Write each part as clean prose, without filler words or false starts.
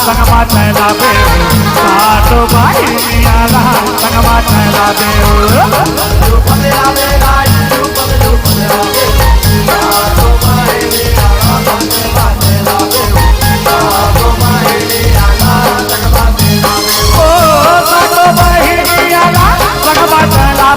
संगमा चला बे सातो भाई आला संगमा चला बे सातो बहिनियाला संगमा चला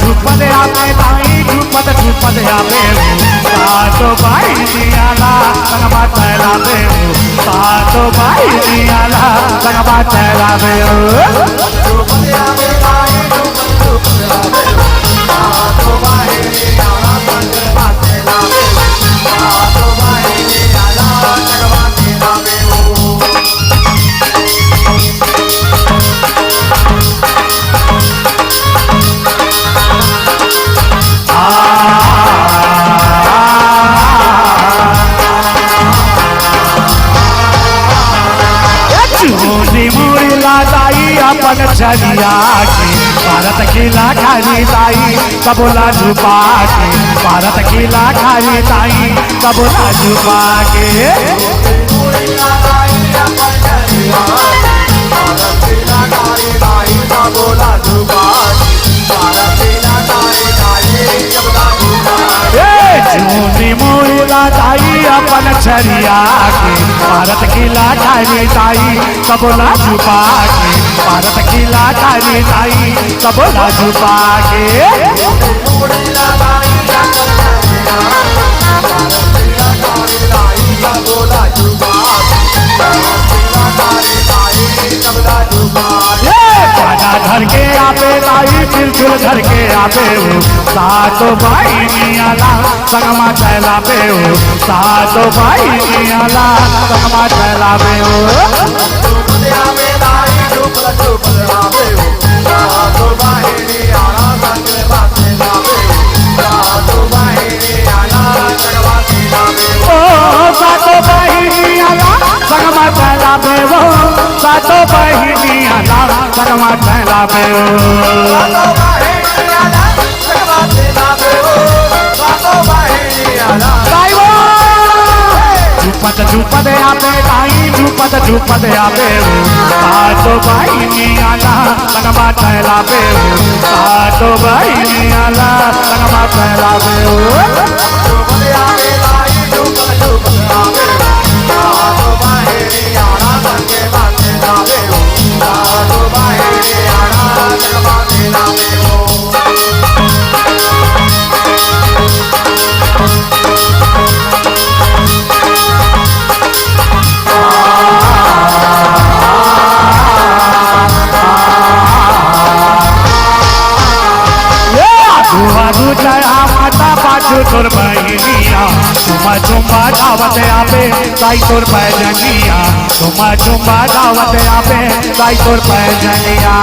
झुपद आवे दाई झुपद आवे सातो बहिनियाला संगमा चला बे सातो बहिनियाला संगमा चला बे अपन छलिया के भारत खिला खाली ताई कबोला झुपा के भारत खिला खाली ताई कबोला झुपा के झूनी मुला ताई अपन छरिया के भारत खिला खाली ताई कबोला झुपा के भारत खिला खाली ताई कबोला झुपा के घर के आवे ताई चिलचुल घर के आवे हो सातो भाई नियाला संगमा चला बे हो सातो भाई नियाला संगमा चला बे हो सातो बहिनियाला संगमा चला बे हो सातो बहिनियाला संगमा चला बे झुपद आवे ताई झुपद आवे सातो बहिनियाला संगमा चला बे सातो बहिनियाला संगमा चला बे तोर बहिनिया चुमा चुमा दावत आवे ताई तोर पैजनिया चुमा चुमा दावत आवे ताई तोर पैजनिया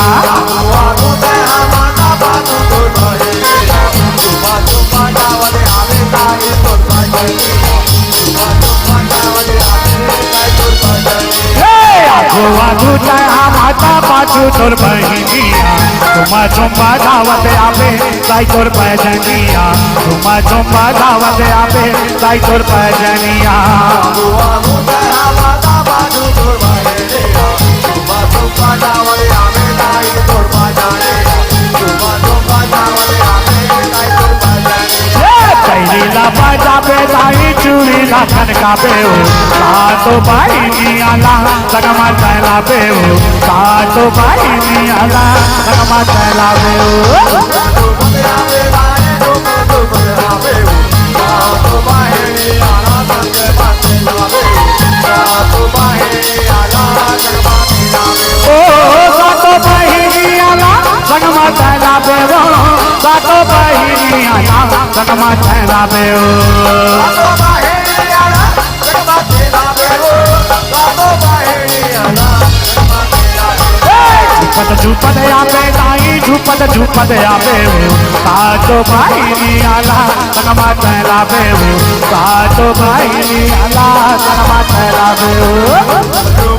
माता पाछू तोर बहिनिया चुमा चुमा दावत आवे ताई तोर पैजनिया चुमा चुमा दावत आवे ताई तोर पैजनिया बजाबे ताई चूड़ी लाखन का बेओ सातो भाई नियाला संगमा चला बेओ सातो भाई नियाला संगमा चला सातो बहिनियाला संगमा चला बेओ सातो बहिनियाला संगमा चला बेओ झुपद आवे ताई झुपद आवे सातो भाई नियाला संगमा चला बेओ सातो भाई नियाला संगमा चला बेओ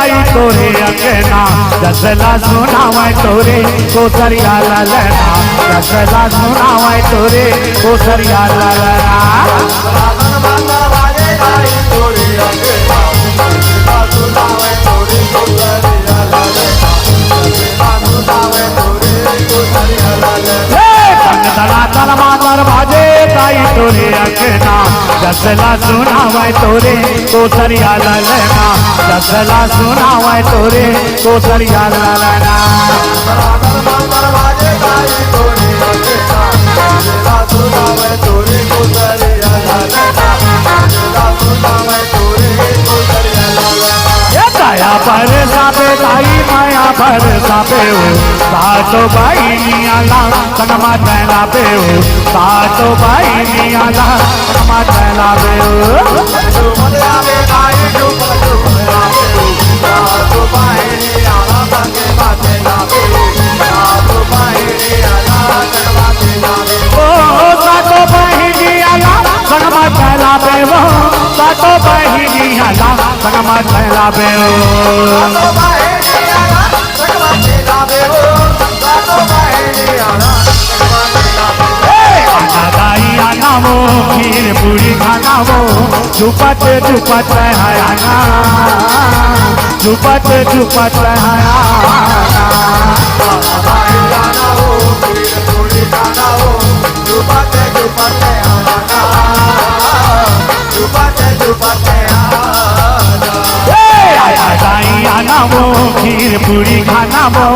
दाई तोरे अंगना जसला सुनावे तोरे कोसरिया ललना जसला सुनावे तोरे कोसरिया ललना मातर बाजे ताई तोरे अंगना जसला सुनावे तोरे कोसरिया ललना जसला सुनावे तोरे कोसरिया ललना दया पर सापे ताई माया पर सापे हो सातो भाई नियाला सनमा चला पे हो सातो भाई नियाला सनमा चला पे हो सातो बहिनी आला सनमा चला पे हो सातो बहिनी आला सनमा चला पे हो दाई आना वो खीर पूरी खाना वो झुपत झुपत हयाना झुपत झुपत आना वो खीर पूरी खाना वो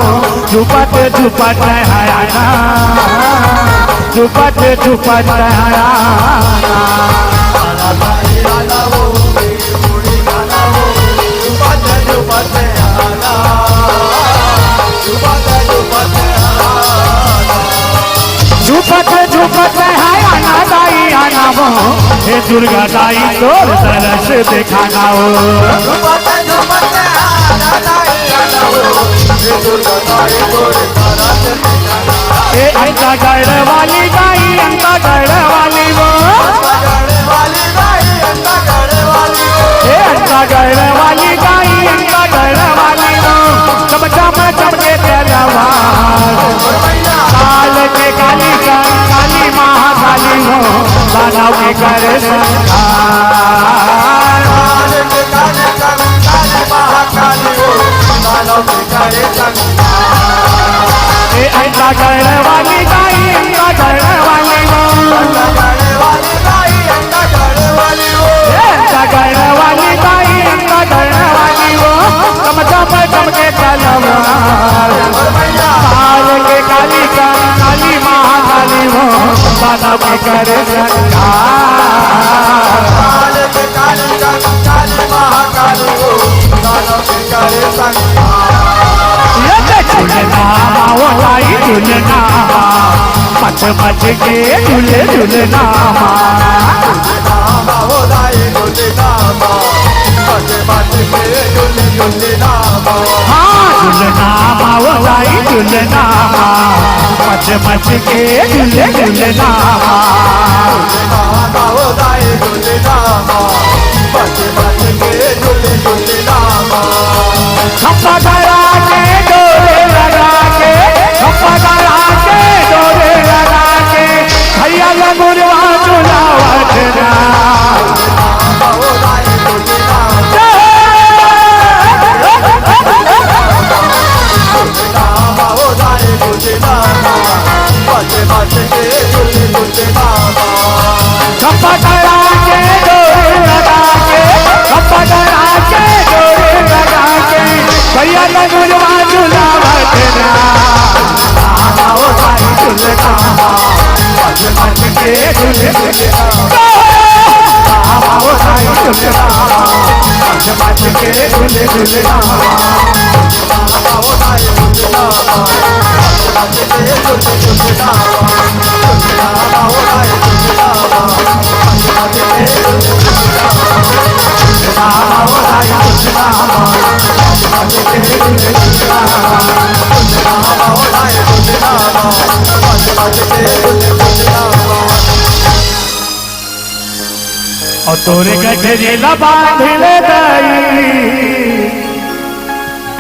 झुपत झुपत हयाना झुपत झुपत हयाना झुपत झुपत हयाना दाई आना वो हे दुर्गा दाई तोर तरस दिखाना हो ए अंका गढ़ वाली दाई अंका गढ़ वाली वो ए अंका गढ़ वाली दाई अंका गढ़ वाली वो चम चम चमके तलवार काल के काली काली महाकाली हो दानव के करे संहार ए अंका गढ़ वाली दाई अंका गढ़ वाली वो अंका गढ़ वाली दाई अंका गढ़ वाली वो चम चम चमके तलवार काल के काली काली महाकाली हो दानव के करे संहार झुलना वो लाई झुलना मच मच के झुल झुलना हाँ झुलना वो लाई झुलना मच मच के झुल झुलना खप्पा गला के डोरे लगा के खप्पा गला के डोरे लगा के भैया लगुरवा झुलावत ना खप्पा गला के डोरे लगा के खप्पा गला के डोरे लगा के भैया लगुरवा झुलावत ना आओ साई झुलना मच मच के झुल झुलना आओ साई झुलना मच मच के झुल झुलना आओ साई झुलना मच मच के झुल झुलना आओ साई झुलना मच मच के झुल झुलना आओ साई झुलना और तोरे गठरी बांधले दाई